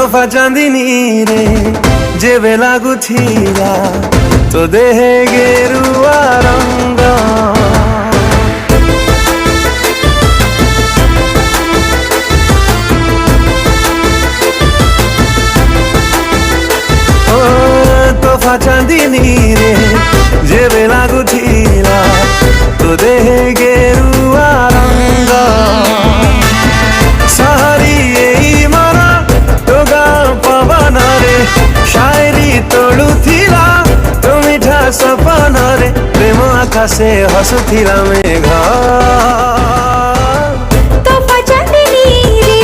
तोफा चांदिनी रे जेबे लागुथिला तो देहे गेरुआ रंग तोफा चांदिनी रे जेबे लागुथिला तो देहे गेरुआ रंग सहरी एई मरा टोगा पवन रे शायरी तोड़ुथिला तो मिठा सपन रे प्रेम आकाशे हसुथिला मेघ तोफा चांदिनी रे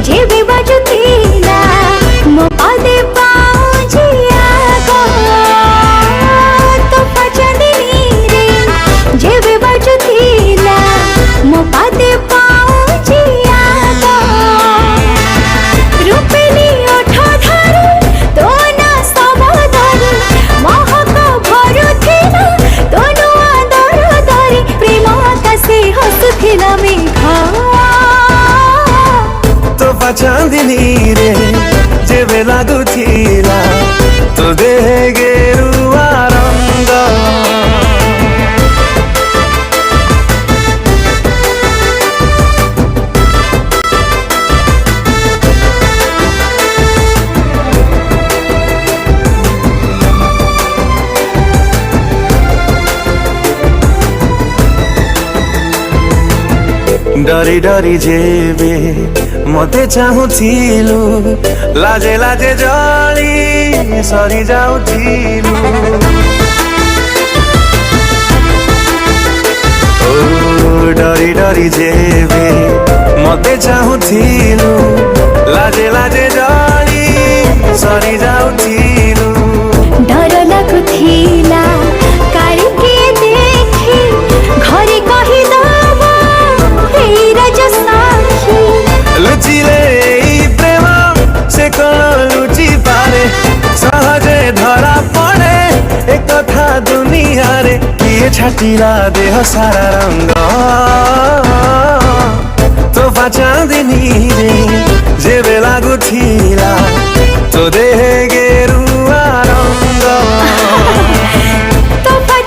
जेबे बाजुथिला मो पादे पाउजिया गो तोफा चांदिनी रे जेबे बाजुथिला मो पादे पाउजिया गो रूपेली ओठ धरे तो ना सब धरे महक भरुथिला तो नुआ दर धरे प्रेम आकाशे हसुथिला मेघ तोफा चांदिनी रे जेबे लागुथिला तो देहे गेरुआ रंग डरी डरी जेबे मते चाहुथिलु लाजे लाजे जली सरी जाउथिलु ओ डरी डरी जेबे मते चाहुथिलु लाजे लाजे जली सरी जाउथिलु डर लागुथिला काली के देखि घरे कहि दबा हे राज साखी लुचिले ई प्रेम से कौन लुचि पारे सहजे धरा पड़े एक कथा दुनिया रे किए छाटिला देह सारा रंग तोफा चांदिनी रे जेबे लागुथिला तो देहे गेरुआ रंग तोफा